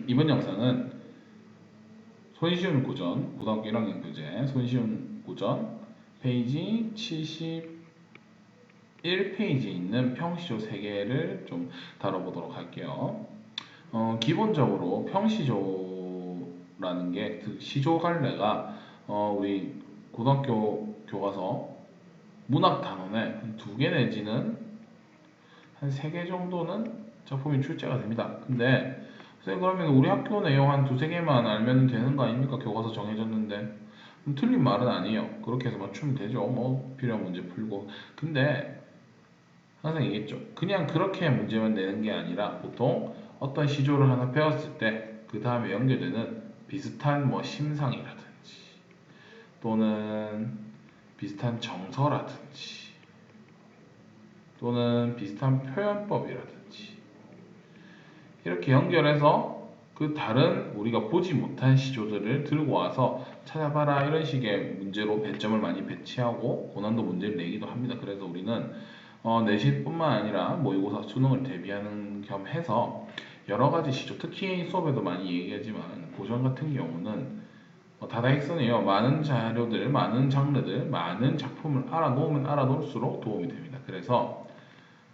이번 영상은 손쉬운 고전, 고등학교 1학년 교재 손쉬운 고전 페이지 71페이지에 있는 평시조 3개를 좀 다뤄보도록 할게요. 기본적으로 평시조라는 게 시조 갈래가 우리 고등학교 교과서 문학 단원에 한 2개 내지는 한 3개 정도는 작품이 출제가 됩니다. 근데 선생님 그러면 우리 학교 내용 한 2~3개만 알면 되는 거 아닙니까? 교과서 정해졌는데. 틀린 말은 아니에요. 그렇게 해서 맞추면 되죠. 뭐 필요한 문제 풀고. 근데 항상 얘기했죠. 그냥 그렇게 문제만 내는 게 아니라 보통 어떤 시조를 하나 배웠을 때 그 다음에 연결되는 비슷한 뭐 심상이라든지 또는 비슷한 정서라든지 또는 비슷한 표현법이라든지 이렇게 연결해서 그 다른 우리가 보지 못한 시조들을 들고 와서 찾아봐라 이런 식의 문제로 배점을 많이 배치하고 고난도 문제를 내기도 합니다. 그래서 우리는 내신뿐만 아니라 모의고사 수능을 대비하는 겸 해서 여러 가지 시조, 특히 수업에도 많이 얘기하지만 고전 같은 경우는 다다익선이에요. 많은 자료들, 많은 장르들, 많은 작품을 알아놓으면 알아놓을수록 도움이 됩니다. 그래서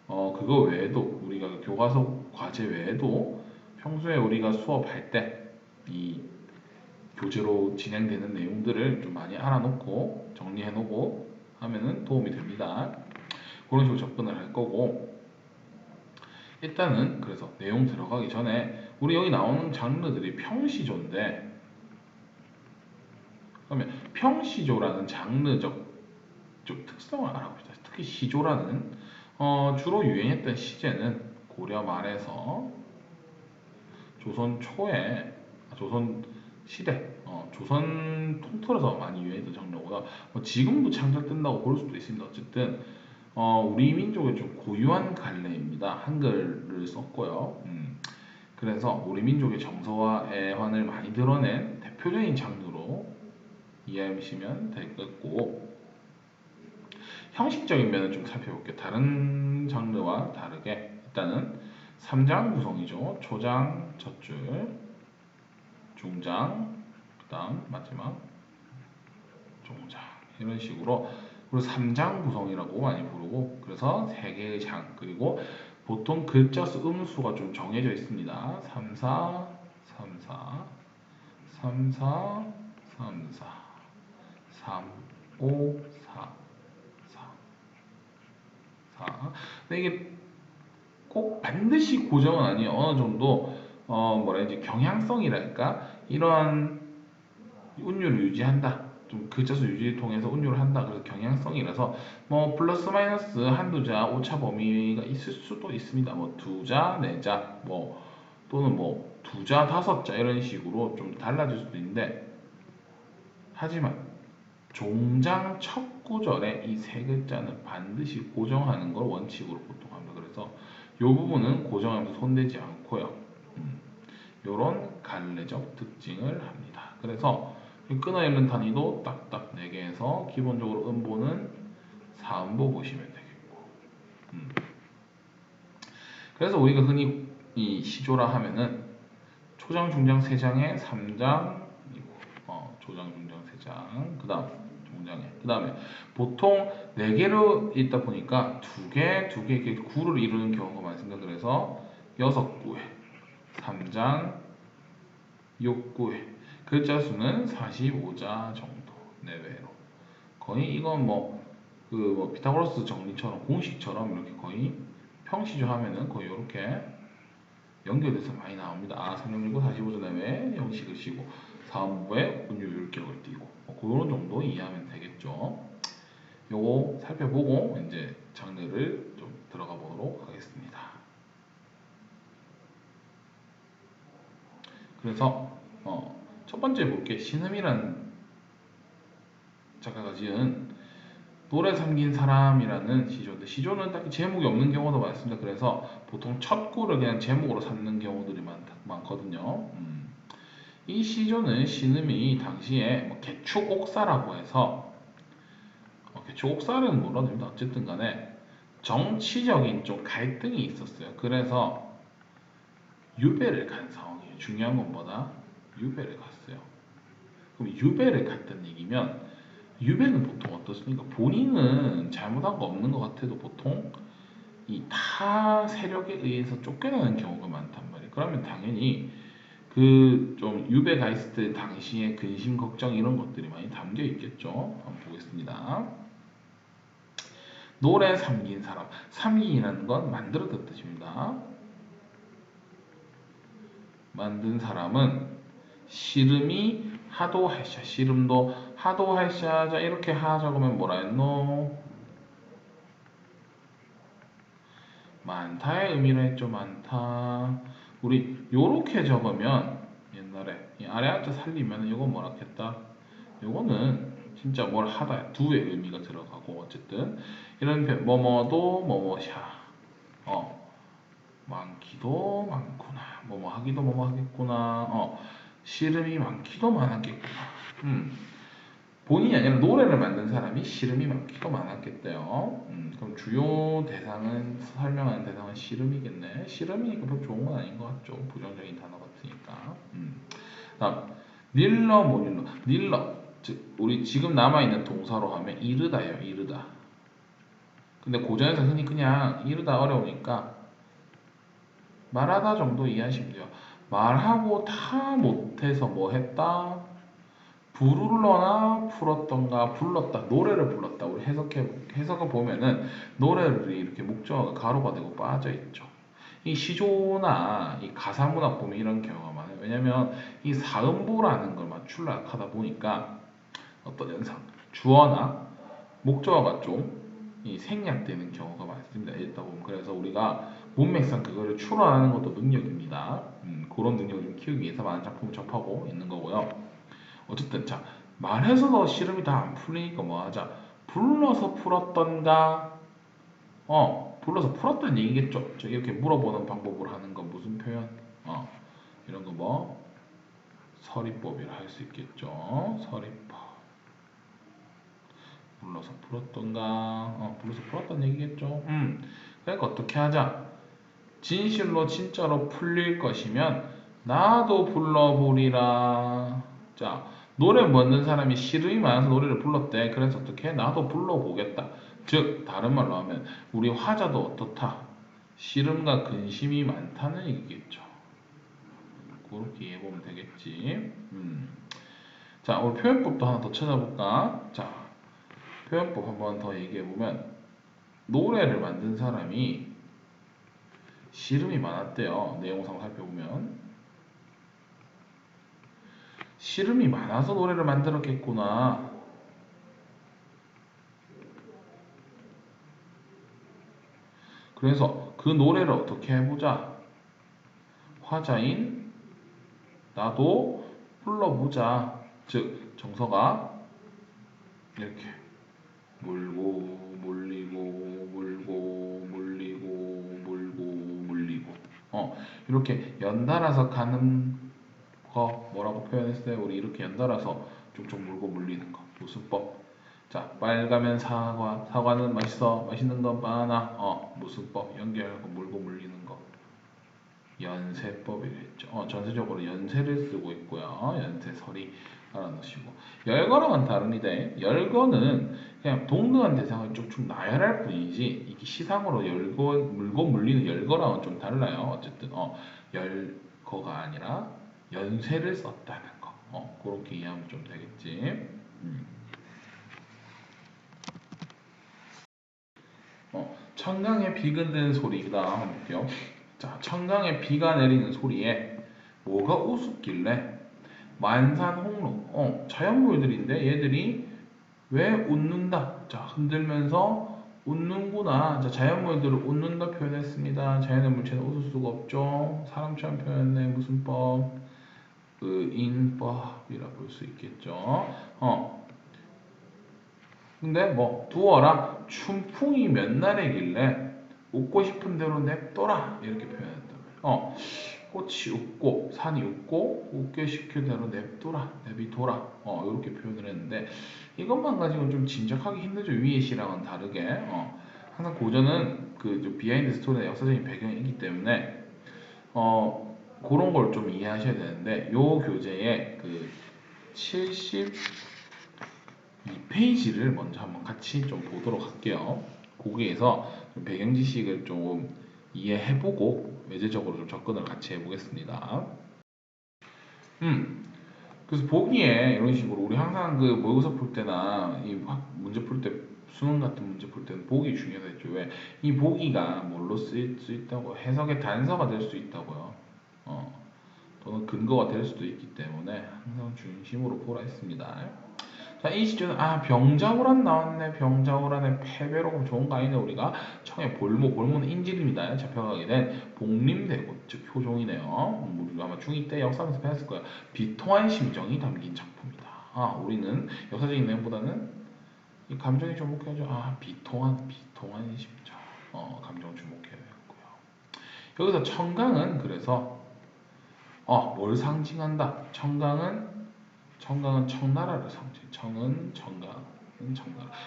그거 외에도 우리가 교과서 과제 외에도 평소에 우리가 수업할 때 이 교재로 진행되는 내용들을 좀 많이 알아놓고 정리해놓고 하면은 도움이 됩니다. 그런 식으로 접근을 할 거고 일단은 그래서 내용 들어가기 전에 우리 여기 나오는 장르들이 평시조인데 그러면 평시조라는 장르적 좀 특성을 알아봅시다. 특히 시조라는 주로 유행했던 시제는 고려 말에서 조선 초에 조선 시대 조선 통틀어서 많이 유행했던 장르보다 지금도 창작된다고 볼 수도 있습니다. 어쨌든 우리 민족의 좀 고유한 갈래입니다. 한글을 썼고요. 그래서 우리 민족의 정서와 애환을 많이 드러낸 대표적인 장르로 이해하시면 될 것 같고 형식적인 면을 좀 살펴볼게요. 다른 장르와 다르게 일단은 3장 구성이죠. 초장, 첫 줄, 중장, 그 다음 마지막 종장 이런 식으로 그리고 3장 구성이라고 많이 부르고 그래서 3개의 장 그리고 보통 글자 수 음수가 좀 정해져 있습니다. 3, 4, 3, 4, 3, 4, 3, 4, 3, 5, 4, 4, 4. 근데 이게 꼭 반드시 고정은 아니에요. 어느 정도 뭐라 해야지 경향성이랄까 이러한 운율을 유지한다. 좀 글자수 유지를 통해서 운율을 한다. 그래서 경향성이라서 뭐 플러스 마이너스 한두 자 오차 범위가 있을 수도 있습니다. 뭐 두 자, 네 자, 뭐 또는 뭐 두 자, 다섯 자 이런 식으로 좀 달라질 수도 있는데 하지만 종장 첫 구절에 이 세 글자는 반드시 고정하는 걸 원칙으로 보통 합니다. 그래서 이 부분은 고정하면서 손대지 않고요. 이런 갈래적 특징을 합니다. 그래서 끊어읽는 단위도 딱딱 4개에서 기본적으로 음보는 4음보 보시면 되겠고 그래서 우리가 흔히 이 시조라 하면은 초장, 중장, 세장에 3장 초장, 중장, 세장 그 다음 종장에 그 다음에 보통 4개로 있다 보니까 2개 이렇게 구를 이루는 경우가 많습니다. 그래서 6구에 3장 6구에 글자 수는 45자 정도 내외로 거의 이건 뭐 피타고라스 정리처럼 공식처럼 이렇게 거의 평시조 하면은 거의 이렇게 연결돼서 많이 나옵니다. 366고 45자 내외 형식을 씌고 4음부에 운율격을 띄고 그런 정도 이해하면 되겠죠. 요거 살펴보고 이제 장르를 좀 들어가 보도록 하겠습니다. 그래서 첫 번째 볼게 신음이라는 작가가 지은 노래 삼긴 사람이라는 시조인데 시조는 딱히 제목이 없는 경우도 많습니다. 그래서 보통 첫 구를 그냥 제목으로 삼는 경우들이 많거든요. 이 시조는 신음이 당시에 개축옥사라고 해서 개축옥사는 몰라도 됩니다. 어쨌든 간에 정치적인 좀 갈등이 있었어요. 그래서 유배를 간 상황이에요. 중요한 건 뭐다? 유배를 갔어요. 그럼 유배를 갔다는 얘기면 유배는 보통 어떻습니까? 본인은 잘못한 거 없는 것 같아도 보통 이 타 세력에 의해서 쫓겨나는 경우가 많단 말이에요. 그러면 당연히 그 좀 유배 가 있을 때 당시에 근심 걱정 이런 것들이 많이 담겨 있겠죠. 한번 보겠습니다. 노래 삼긴 사람. 삼긴이라는 건 만들었던 뜻입니다. 만든 사람은 씨름이 하도 할샤. 씨름도 하도 할샤. 자 이렇게 하자고 하면 뭐라 했노? 많다의 의미로 했죠. 많다. 우리 요렇게 적으면 옛날에 이 아래 한자 살리면 이거 뭐라 했다? 요거는 진짜 뭘 하다 두의 의미가 들어가고 어쨌든 이런 표현 뭐뭐도 뭐뭐샤 많기도 많구나 뭐뭐 하기도 뭐뭐 하겠구나 씨름이 많기도 많았겠구나 본인이 아니라 노래를 만든 사람이 씨름이 많기도 많았겠대요. 그럼 주요 대상은 설명하는 대상은 씨름이겠네. 씨름이니까 별로 좋은 건 아닌 것 같죠. 부정적인 단어 같으니까. 다음 닐러 모닐러 닐러 즉 우리 지금 남아있는 동사로 하면 이르다예요. 이르다. 근데 고전에서 흔히 그냥 이르다 어려우니까 말하다 정도 이해하시면 돼요. 말하고 다 못해서 뭐 했다? 부르러나 풀었던가 불렀다 노래를 불렀다 우리 해석을 보면은 노래를 이렇게 목적어가 가로가 되고 빠져 있죠. 이 시조나 이 가사문학 보면 이런 경우가 많아요. 왜냐면 이 사음보라는 걸 맞추려 하다 보니까 어떤 현상 주어나 목적어가 좀 이 생략되는 경우가 많습니다. 읽다 보면 그래서 우리가 문맥상 그거를 추론하는 것도 능력입니다. 그런 능력을 좀 키우기 위해서 많은 작품을 접하고 있는 거고요. 어쨌든 자 말해서도 씨름이 다 안 풀리니까 뭐 하자 불러서 풀었던가 불러서 풀었다는 얘기겠죠. 저 이렇게 물어보는 방법으로 하는 건 무슨 표현 이런 거 뭐 서리법이라 할 수 있겠죠. 서리법 불러서 풀었던가 불러서 풀었다는 얘기겠죠. 그러니까 어떻게 하자 진실로 진짜로 풀릴 것이면 나도 불러보리라. 자, 노래 만든 사람이 씨름이 많아서 노래를 불렀대. 그래서 어떻게 나도 불러보겠다. 즉 다른 말로 하면 우리 화자도 어떻다. 씨름과 근심이 많다는 얘기겠죠. 그렇게 이해해보면 되겠지. 자, 우리 표현법도 하나 더 찾아볼까? 자, 표현법 한번 더 얘기해보면 노래를 만든 사람이 씨름이 많았대요. 내용상 살펴보면 씨름이 많아서 노래를 만들었겠구나. 그래서 그 노래를 어떻게 해보자. 화자인 나도 불러보자. 즉 정서가 이렇게 물고 물리고 물고 물리고 물고 물리고 이렇게 연달아서 가는 거 뭐라고 표현했어요? 우리 이렇게 연달아서 쭉쭉 물고 물리는 거 무슨 법? 자 빨가면 사과 사과는 맛있어 맛있는 건 바나나 무슨 법? 연결하고 물고 물리는 거 연세법이겠죠. 전체적으로 연세를 쓰고 있고요. 연세설이 알아놓으시고 열거랑은 다릅니다. 열거는 그냥 동등한 대상을 쭉쭉 나열할 뿐이지 이게 시상으로 열거 물고 물리는 열거랑은 좀 달라요. 어쨌든 열거가 아니라 연세를 썼다는 거. 그렇게 이해하면 좀 되겠지. 청강에 비 긋는 소리 그다음 한번 볼게요. 자, 청강에 비가 내리는 소리에 뭐가 우습길래 만산홍록 자연물들인데 얘들이 왜 웃는다? 자, 흔들면서 웃는구나. 자, 자연물들을 웃는다 표현했습니다. 자연의 물체는 웃을 수가 없죠. 사람처럼 표현했네. 무슨 법? 인법이라 볼 수 있겠죠. 근데 뭐 두어라 춘풍이 몇 날이길래 웃고 싶은 대로 냅둬라 이렇게 표현했단 말이야. 꽃이 웃고 산이 웃고 웃게 시킬 대로 냅둬라 내비둬라 이렇게 표현을 했는데 이것만 가지고는 좀 짐작하기 힘들죠. 위의 시랑은 다르게 항상 고전은 그 좀 비하인드 스토리나 역사적인 배경이 있기 때문에 그런 걸 좀 이해하셔야 되는데 요 교재의 그 72페이지를 먼저 한번 같이 좀 보도록 할게요. 거기에서 좀 배경 지식을 좀 이해해보고 외제적으로 좀 접근을 같이 해보겠습니다. 그래서 보기에 이런 식으로 우리 항상 그 모의고사 풀 때나 이 문제 풀 때 수능 같은 문제 풀 때는 보기 중요하겠죠. 왜? 이 보기가 뭘로 쓰일 수 있다고 해석의 단서가 될 수 있다고요. 또는 근거가 될 수도 있기 때문에 항상 중심으로 보라 했습니다. 자, 이 시조는 병자호란 나왔네. 병자호란의 패배로 좋은 거 아니네. 우리가 청의 볼모는 인지름이다. 잡혀가게 된 복림대고 즉 효종이네요. 우리가 아마 중2 때 역사에서 배웠을 거야. 비통한 심정이 담긴 작품이다. 우리는 역사적인 내용보다는 이 감정에 주목해야죠. 비통한 심정. 감정 주목해야 되고요. 여기서 청강은 그래서 뭘 상징한다? 청강은 청나라를 상징. 청은 청나라.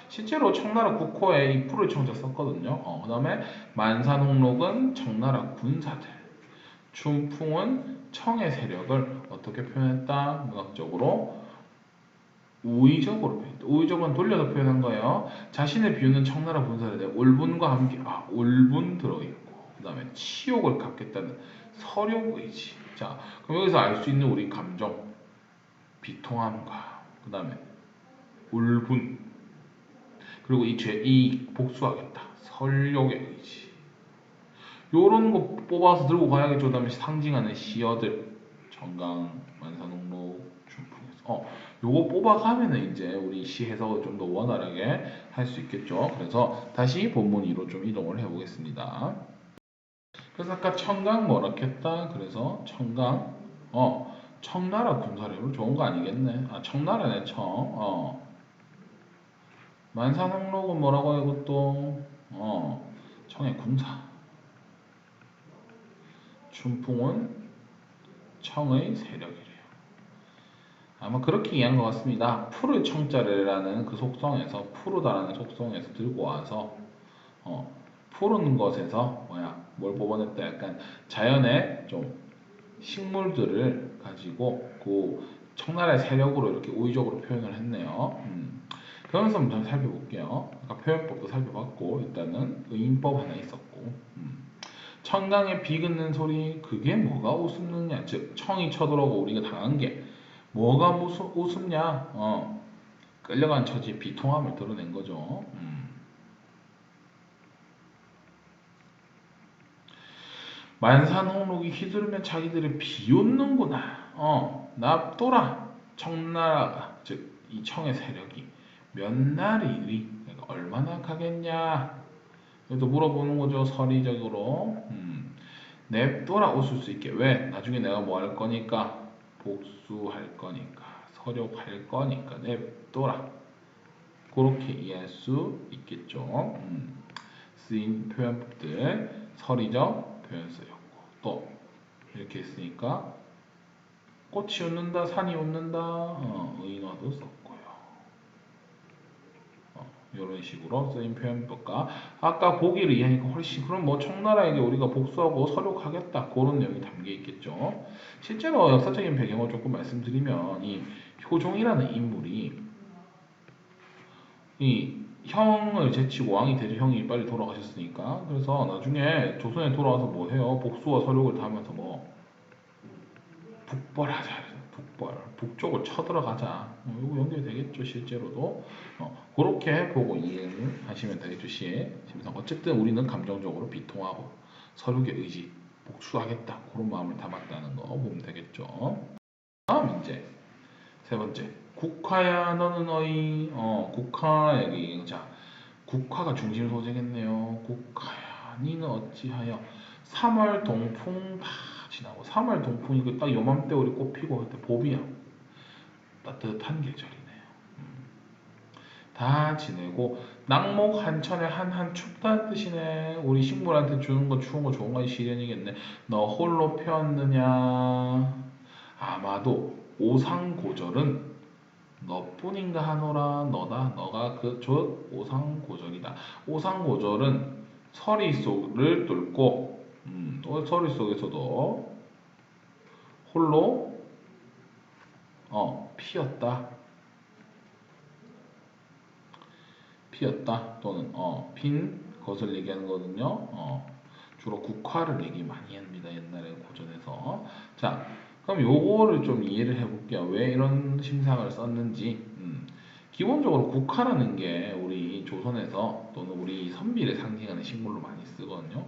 실제로 청나라 국호에 이 풀의 청자 썼거든요. 그 다음에 만산홍록은 청나라 군사들. 춘풍은 청의 세력을 어떻게 표현했다? 문학적으로 우의적으로 표현했다. 우의적은 돌려서 표현한 거예요. 자신의 비유는 청나라 군사들에 대해 울분과 함께 울분 들어있고 그 다음에 치욕을 갚겠다는 서력의지. 자, 그럼 여기서 알 수 있는 우리 감정 비통함과 그 다음에 울분 그리고 이 복수하겠다 설욕의 의지 요런 거 뽑아서 들고 가야겠죠. 그 다음에 상징하는 시어들 정강 만사농록 춘풍에서 요거 뽑아가면은 이제 우리 시 해석을 좀 더 원활하게 할 수 있겠죠. 그래서 다시 본문 2로 좀 이동을 해 보겠습니다. 그래서 아까 청강 뭐라 했다. 그래서 청강 청나라 군사력으로 좋은 거 아니겠네. 청나라네 청. 만산홍록은 뭐라고 해요? 이것도 청의 군사. 춘풍은 청의 세력이래요. 아마 그렇게 이해한 것 같습니다. 푸르 청자라는 그 속성에서 푸르다라는 속성에서 들고 와서 푸른 것에서 뭘 뽑아냈다. 약간 자연의 좀 식물들을 가지고 그 청나라의 세력으로 이렇게 우의적으로 표현을 했네요. 그러면서 한번 살펴볼게요. 아까 표현법도 살펴봤고 일단은 의인법 하나 있었고 청강의 비긋는 소리 그게 뭐가 우습느냐. 즉 청이 쳐들어오고 우리가 당한 게 뭐가 우습냐. 끌려간 처지의 비통함을 드러낸 거죠. 만산홍록이 휘두르면 자기들을 비웃는구나. 납도라. 청나라가 즉 이 청의 세력이 몇 날이리 그러니까 얼마나 가겠냐. 또 물어보는 거죠. 서리적으로. 냅둬라 웃을 수 있게. 왜? 나중에 내가 뭐 할 거니까 복수할 거니까 서력할 거니까 냅둬라. 그렇게 이해할 수 있겠죠. 쓰인 표현법들 서리적 표현서였고 또 이렇게 했으니까 꽃이 웃는다 산이 웃는다 의인화도 썼고요. 이런 식으로 쓰인 표현법과 아까 보기를 이해하니까 훨씬 그럼 뭐 청나라에게 우리가 복수하고 서력하겠다 그런 내용이 담겨 있겠죠. 실제로 역사적인 배경을 조금 말씀드리면 이 효종이라는 인물이 이 형을 제치고 왕이 되죠. 형이 빨리 돌아가셨으니까. 그래서 나중에 조선에 돌아와서 뭐 해요? 복수와 서력을 다하면서 뭐 북벌하자. 북벌. 북쪽을 쳐들어가자. 이거 연결이 되겠죠. 실제로도. 그렇게 보고 이해를 하시면 되겠죠. 시에. 어쨌든 우리는 감정적으로 비통하고 서력의 의지, 복수하겠다. 그런 마음을 담았다는 거 보면 되겠죠. 다음 문제. 세 번째. 국화야 너는 어이 국화 얘기. 자, 국화가 중심 소재겠네요. 국화야 니는 어찌하여 3월 동풍 다 지나고 3월 동풍이 딱 요맘때 우리 꽃 피고 할 때 봄이야. 따뜻한 계절이네요. 다 지내고 낙목 한천에 한한 춥다는 뜻이네. 우리 식물한테 주는 거 추운 거 좋은 거 시련이겠네. 너 홀로 폈느냐. 아마도 오상고절은 너뿐인가 하노라. 너가 저 오상고절이다. 오상고절은 서리 속을 뚫고 또 서리 속에서도 홀로 피었다. 피었다 또는 핀 것을 얘기하는 거거든요. 주로 국화를 얘기 많이 합니다. 옛날에 고전에서. 자, 그럼 요거를 좀 이해를 해볼게요. 왜 이런 심상을 썼는지. 기본적으로 국화라는 게 우리 조선에서 또는 우리 선비를 상징하는 식물로 많이 쓰거든요.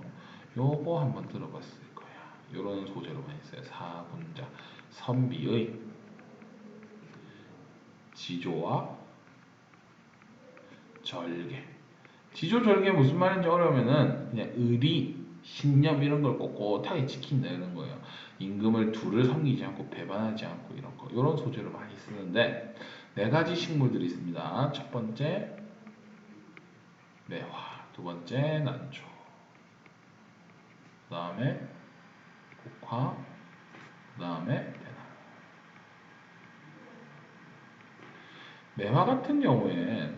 요거 한번 들어봤을 거야. 요런 소재로 많이 써요. 사군자 선비의 지조와 절개. 지조절개 무슨 말인지 어려우면은 그냥 의리, 신념 이런 걸 꼿꼿하게 지킨다 이런 거예요. 임금을 둘을 섬기지 않고 배반하지 않고 이런 거. 이런 소재를 많이 쓰는데 네 가지 식물들이 있습니다. 첫 번째 매화, 두 번째 난초, 그 다음에 국화, 그 다음에 매화 같은 경우에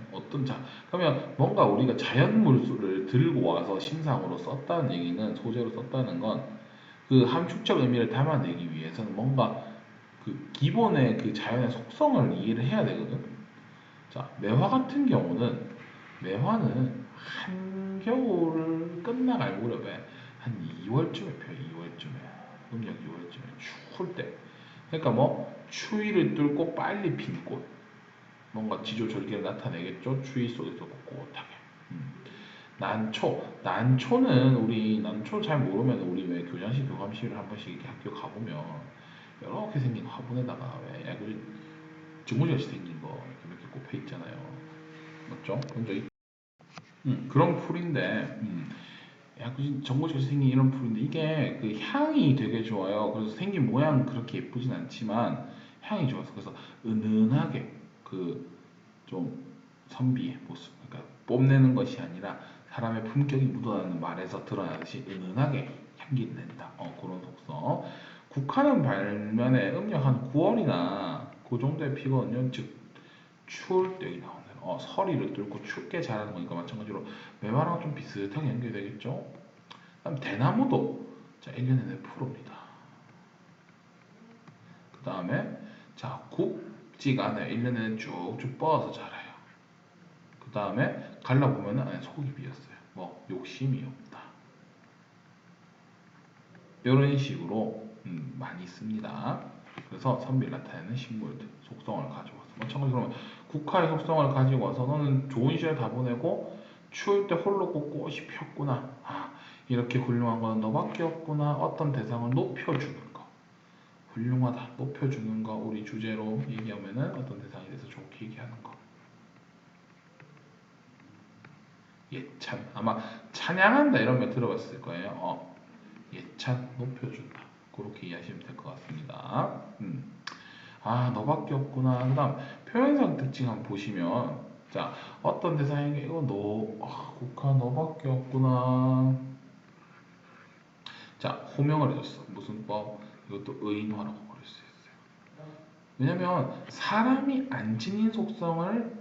그러면 뭔가 우리가 자연 물수를 들고 와서 심상으로 썼다는 얘기는 소재로 썼다는 건 그 함축적 의미를 담아내기 위해서는 뭔가 그 기본의 그 자연의 속성을 이해를 해야 되거든. 자, 매화는 한겨울 끝나갈 무렵에 한 2월쯤에 펴요. 2월쯤에 음력 2월쯤에 추울 때. 그러니까 뭐 추위를 뚫고 빨리 핀 꽃. 뭔가 지조절개를 나타내겠죠. 추위 속에서 꼿꼿하게. 난초는 우리 난초 잘 모르면 우리 왜 교장실 교감실을 한 번씩 이렇게 학교 가보면 이렇게 생긴 화분에다가 왜 야구 주무시같이 생긴 거 이렇게 몇 개 꼽혀 있잖아요. 맞죠? 본 적 있? 그런 풀인데 야구 정글같이 생긴 이런 풀인데 이게 그 향이 되게 좋아요. 그래서 생긴 모양 그렇게 예쁘진 않지만 향이 좋아서 그래서 은은하게 그 좀 선비의 모습, 그러니까 뽐내는 것이 아니라 사람의 품격이 묻어나는 말에서 드러나듯이 은은하게 향기를 낸다. 그런 속성. 국화는 반면에 음력 한 9월이나 그 정도에 피거든요. 즉 추울 때 나오는 서리를 뚫고 춥게 자라는 거니까 마찬가지로 매화랑 좀 비슷하게 연결되겠죠. 그다음 대나무도 자 1년에 내내 푸릅니다. 그 다음에 자 굽지가 않아요. 1년에 내내 쭉쭉 뻗어서 자라요. 그 다음에 갈라보면은 안에 속이 비었어요. 뭐 욕심이 없다. 이런 식으로 많이 씁니다. 그래서 선비를 나타내는 식물들 속성을 가지고 와서 마찬가지로 그러면 국화의 속성을 가지고 와서 너는 좋은 시절 다 보내고 추울 때 홀로 꽃이 폈구나. 이렇게 훌륭한 거는 너밖에 없구나. 어떤 대상을 높여주는 거. 훌륭하다. 높여주는 거 우리 주제로 얘기하면은 어떤 대상에 대해서 좋게 얘기하는 거. 예찬 아마 찬양한다 이런 말 들어봤을 거예요. 예찬 높여준다 그렇게 이해하시면 될 것 같습니다. 너밖에 없구나. 그다음 표현상 특징 한번 보시면 자 어떤 대상에게 이거 국화 너밖에 없구나. 자 호명을 해줬어. 무슨 법? 이것도 의인화라고 부를 수 있어요. 왜냐면 사람이 안 지닌 속성을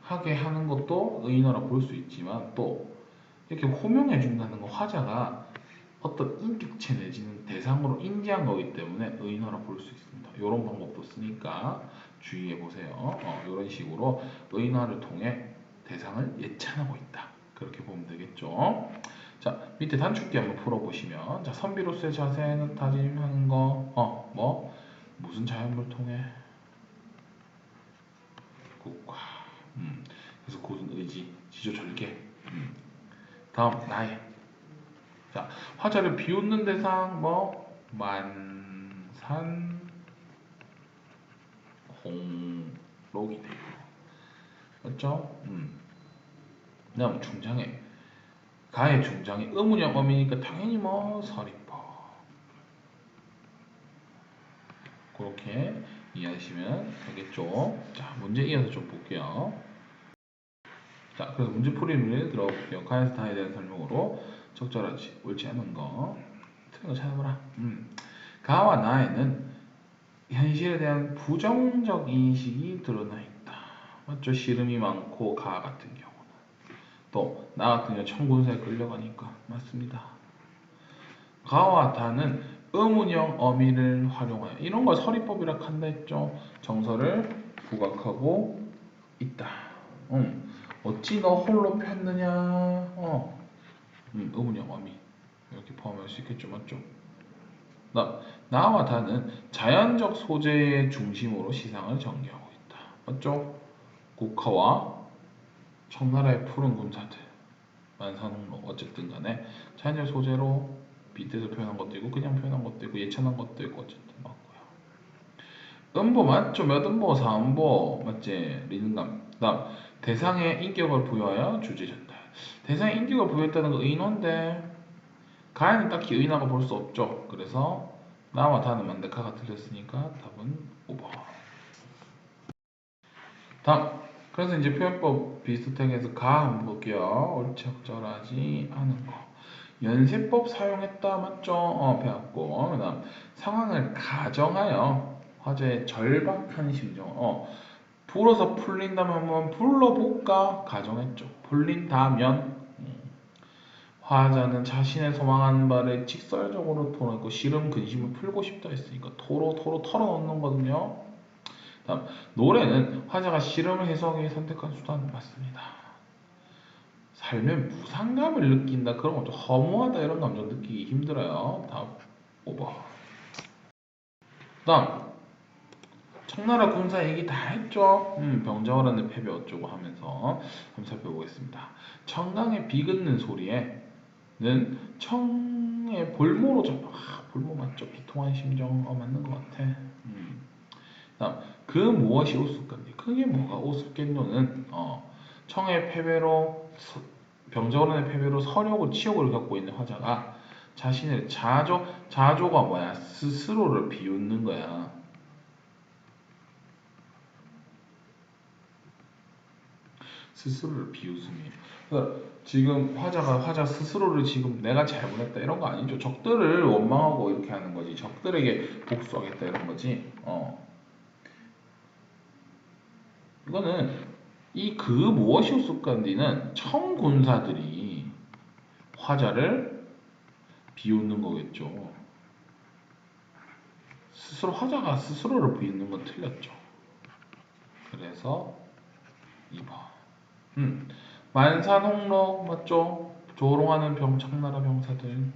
하게 하는 것도 의인화라고 볼 수 있지만 또 이렇게 호명해 준다는 거 화자가 어떤 인격체 내지는 대상으로 인지한 거기 때문에 의인화라고 볼 수 있습니다. 이런 방법도 쓰니까 주의해 보세요. 이런 식으로 의인화를 통해 대상을 예찬하고 있다. 그렇게 보면 되겠죠. 자, 밑에 단축키 한번 풀어보시면 자, 선비로서의 자세는 다짐하는 거, 무슨 자연물 통해 국화. 그래서 고든 의지, 지조절개. 다음 나의. 자, 화자를 비웃는 대상 만산 홍록이 돼요. 맞죠? 그다음 중장에 가의 중장에 의문형 어미니까 당연히 서리법 그렇게 이해하시면 되겠죠. 자, 문제 이어서 좀 볼게요. 자, 그래서 문제풀이를 들어볼게요. 가에서 다에 대한 설명으로 적절하지 옳지 않은 거 틀린 거 찾아보라. 가와 나에는 현실에 대한 부정적 인식이 드러나 있다. 맞죠? 씨름이 많고 가 같은 경우는 또 나 같은 경우 청군사에 끌려가니까 맞습니다. 가와 다는 의문형 어미를 활용하여 이런 걸 서리법이라 한다 했죠. 정서를 부각하고 있다. 어찌 너 홀로 폈느냐. 의문형 어미 이렇게 포함할 수 있겠죠, 맞죠? 나와 다는 자연적 소재의 중심으로 시상을 전개하고 있다. 맞죠? 국화와 청나라의 푸른 군사들, 만산홍로 어쨌든 간에 자연적 소재로 빗대서 표현한 것도 있고 그냥 표현한 것도 있고 예찬한 것도 있고 어쨌든 맞고요. 음보 맞죠? 몇 음보? 4음보 맞지? 리듬감. 다음 대상에 인격을 부여하여 주제 전달. 대상에 인격을 부여했다는 거 의인어인데 가에는 딱히 의인화가 볼 수 없죠. 그래서 나와 다는 만데카가 틀렸으니까 답은 5번. 다음 그래서 이제 표현법 비슷하게 가 한번 볼게요. 옳지 적절하지 않은 거. 연세법 사용했다 맞죠? 배웠고 그다음 상황을 가정하여 화제의 절박한 심정 불어서 풀린다면 한번 불러볼까 가정했죠. 풀린다면 화자는 자신의 소망하는 바를 직설적으로 토로했고 시름 근심을 풀고 싶다 했으니까 토로 털어놓는 거거든요. 다음 노래는 화자가 시름을 해소하기 위해 선택한 수단 맞습니다. 삶에 무상감을 느낀다 그런 거좀 허무하다 이런 감정 느끼기 힘들어요. 다음 5번. 다음 청나라 군사 얘기 다 했죠. 병자호란의 패배 어쩌고 하면서 한번 살펴보겠습니다. 청강의 비긋는 소리에는 청의 볼모로 볼모 맞죠? 비통한 심정 맞는 것 같아. 다음 그 무엇이 우습건지 그게 뭐가 우습겠노는 청의 패배로 병자호란의 패배로 서력을 치욕을 겪고 있는 화자가 자신을 자조가 뭐야? 스스로를 비웃는 거야. 스스로를 비웃음이에요. 그러니까 지금 화자 스스로를 지금 내가 잘못했다 이런 거 아니죠. 적들을 원망하고 이렇게 하는 거지. 적들에게 복수하겠다 이런 거지. 이거는 이 그 무엇이 우습간디는 청군사들이 화자를 비웃는 거겠죠. 화자가 스스로를 비웃는 건 틀렸죠. 그래서 2번. 만산홍로 맞죠? 조롱하는 청나라 병사들.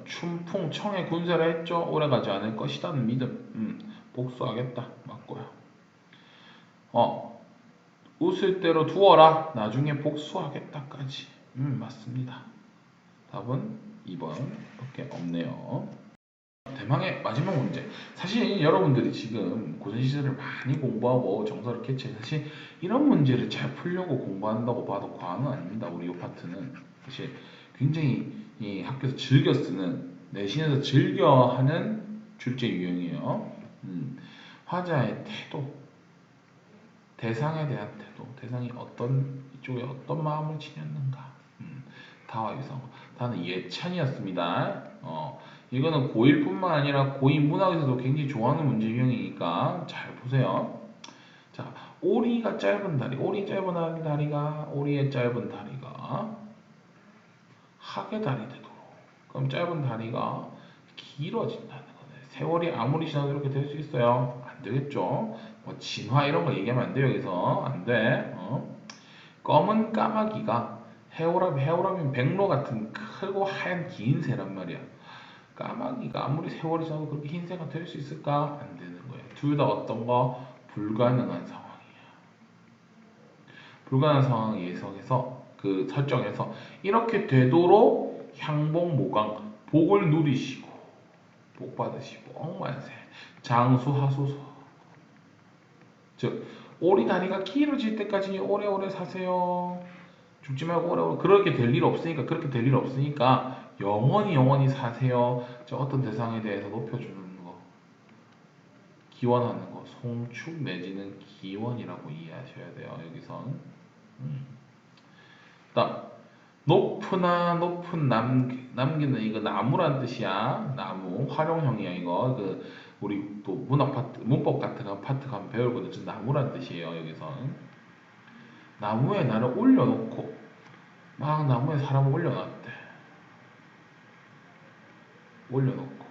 춘풍 청의 군사를 했죠. 오래가지 않을 것이라는 믿음. 복수하겠다 맞고요. 웃을 대로 두어라. 나중에 복수하겠다까지. 맞습니다. 답은 2번밖에 없네요. 대망의 마지막 문제. 사실 여러분들이 지금 고전시설을 많이 공부하고 정서를 캐치해 사실 이런 문제를 잘 풀려고 공부한다고 봐도 과언은 아닙니다. 우리 이 파트는 사실 굉장히 이 학교에서 즐겨 쓰는 내신에서 즐겨 하는 출제 유형이에요. 화자의 태도, 대상에 대한 태도, 대상이 이쪽에 어떤 마음을 지녔는가. 다와 유사한 거. 다는 예찬이었습니다. 이거는 고1뿐만 아니라 고2 문학에서도 굉장히 좋아하는 문제 유형이니까 잘 보세요. 자, 오리가 짧은 다리, 오리의 짧은 다리가 학의 다리 되도록. 그럼 짧은 다리가 길어진다는 거네. 세월이 아무리 지나도 이렇게 될 수 있어요? 안 되겠죠. 뭐 진화 이런 거 얘기하면 안 돼요. 여기서 안 돼. 검은 까마귀가 해오라면 백로 같은 크고 하얀 긴 새란 말이야. 까마귀가 아무리 세월이 지나도 그렇게 흰새가 될 수 있을까? 안 되는 거예요. 둘 다 어떤 거? 불가능한 상황이야. 불가능한 상황 예상해서 그 설정에서 이렇게 되도록 향복모강 복을 누리시고 복 받으시고 억만세 장수하소서. 즉 오리 다리가 길어질 때까지 오래오래 사세요. 죽지 말고 오래오래 그렇게 될 일 없으니까 영원히 사세요. 어떤 대상에 대해서 높여주는 거 기원하는 거 송축 내지는 기원이라고 이해하셔야 돼요. 여기선 다음 높은 남기는 이거 나무란 뜻이야. 나무 활용형이야 이거. 우리 또 문학 파트 문법 같은 파트 가면 배우거든. 나무란 뜻이에요. 여기선 나무에 나를 올려놓고 막 나무에 사람을 올려놨대. 올려놓고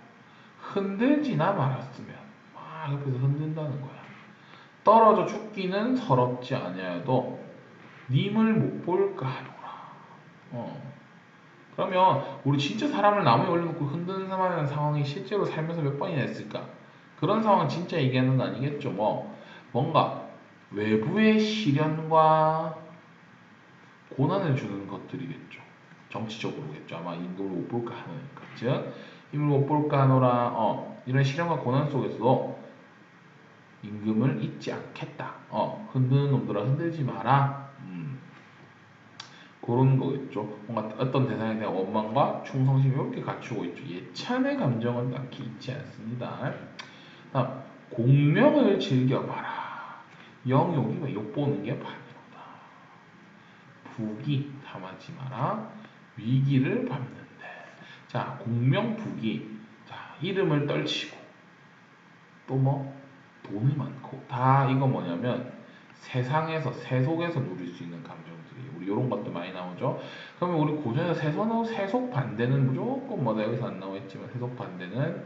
흔들지나 말았으면 막 옆에서 흔든다는 거야. 떨어져 죽기는 서럽지 아니하여도 님을 못 볼까 하노라. 그러면 우리 진짜 사람을 나무에 올려놓고 흔드는 상황이 실제로 살면서 몇 번이나 했을까? 그런 상황은 진짜 얘기하는 거 아니겠죠. 뭔가 외부의 시련과 고난을 주는 것들이겠죠. 정치적으로겠죠. 아마 임금을 못 볼까 하니까. 즉, 임을 못 볼까 하노라. 이런 시련과 고난 속에서도 임금을 잊지 않겠다. 흔드는 놈들아 흔들지 마라. 그런 거겠죠. 뭔가 어떤 대상에 대한 원망과 충성심 이렇게 갖추고 있죠. 예찬의 감정은 딱히 있지 않습니다. 다음, 공명을 즐겨봐라. 영욕이 욕보는 게 반이로다. 부귀 탐하지 마라. 위기를 밟는데. 자, 공명부귀. 자, 이름을 떨치고 또 돈이 많고 다 이거 뭐냐면 세상에서 세속에서 누릴 수 있는 감정들이 우리 이런 것도 많이 나오죠. 그러면 우리 고전에서 세속 반대는 무조건 여기서 안 나오겠지만 세속 반대는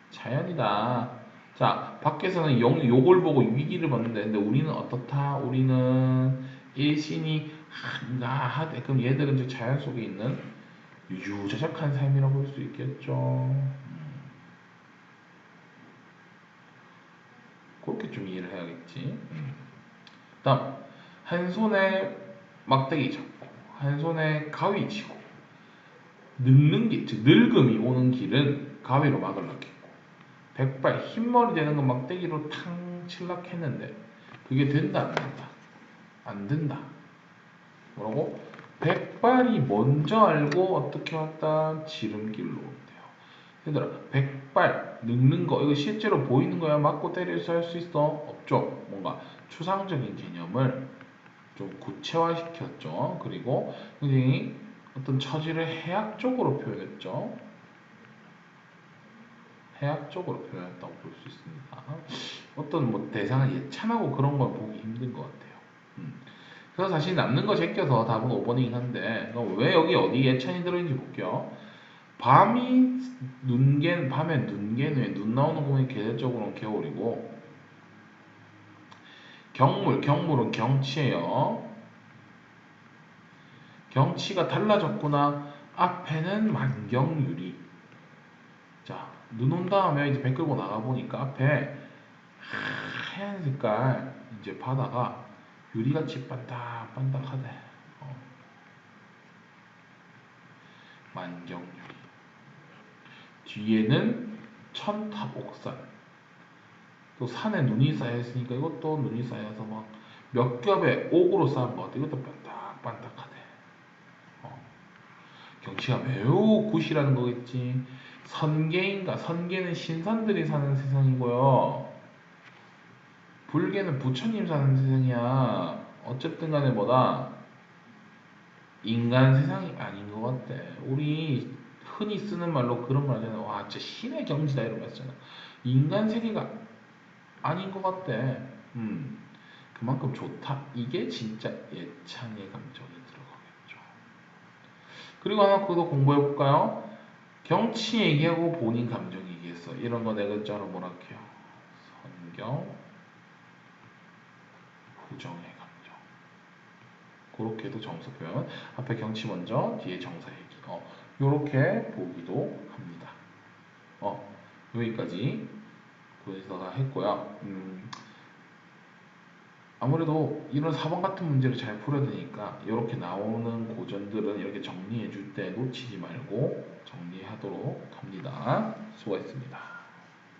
자연이다. 자, 밖에서는 욕을 보고 위기를 받는데 근데 우리는 어떻다? 우리는 일신이 한가하되 그럼 얘들은 이제 자연 속에 있는 유유자적한 삶이라고 볼 수 있겠죠. 그렇게 좀 이해를 해야겠지. 다음, 한 손에 막대기 잡고 한 손에 가위 쥐고 늙는 길, 즉 늙음이 오는 길은 가위로 막으려겠고 백발 흰머리 되는 건 막대기로 탕 칠락했는데 그게 된다 안 된다? 안 된다. 뭐라고? 백발이 먼저 알고 어떻게 왔다? 지름길로 온대요. 얘들아, 백발 늙는 거 이거 실제로 보이는 거야? 맞고 때려서 할 수 있어? 없죠. 뭔가 추상적인 개념을 좀 구체화시켰죠. 그리고 굉장히 어떤 처지를 해학적으로 표현했죠. 해학적으로 표현했다고 볼 수 있습니다. 어떤 대상을 예찬하고 그런 건 보기 힘든 것 같아요. 그래서 사실 남는 거 제껴서 답은 5번이긴 한데 왜 여기 어디 예찬이 들어있는지 볼게요. 밤에 눈 개는 왜 눈 나오는 공이 계절적으로는 겨울이고 경물은 경치예요. 경치가 달라졌구나. 앞에는 만경유리. 자, 눈 온 다음에 이제 배 끌고 나가 보니까 앞에 하얀 색깔 이제 바다가 유리같이 반딱반딱하대. 만경유리. 뒤에는 천탑옥산. 또 산에 눈이 쌓여 있으니까 이것도 눈이 쌓여서 몇 겹의 옥으로 쌓은 것 같아. 이것도 반딱반딱하대. 경치가 매우 굿이라는 거겠지. 선계는 신선들이 사는 세상이고요. 불계는 부처님 사는 세상이야. 어쨌든 간에 인간 세상이 아닌 것 같아. 우리 흔히 쓰는 말로 그런 말 하잖아. 와, 진짜 신의 경지다 이런 말 쓰잖아. 인간 세계가 아닌 것 같대. 그만큼 좋다. 이게 진짜 예찬의 감정이 들어가겠죠. 그리고 하나 그것도 공부해 볼까요? 경치 얘기하고 본인 감정 얘기했어. 이런 거 네 글자로 뭐라 해요? 선경, 부정의 감정. 그렇게도 정서 표현. 앞에 경치 먼저, 뒤에 정사 얘기. 요렇게 보기도 합니다. 여기까지 고에서가 했고요. 아무래도 이런 4번 같은 문제를 잘 풀어야 되니까 이렇게 나오는 고전들은 이렇게 정리해 줄 때 놓치지 말고 정리하도록 합니다. 수고했습니다.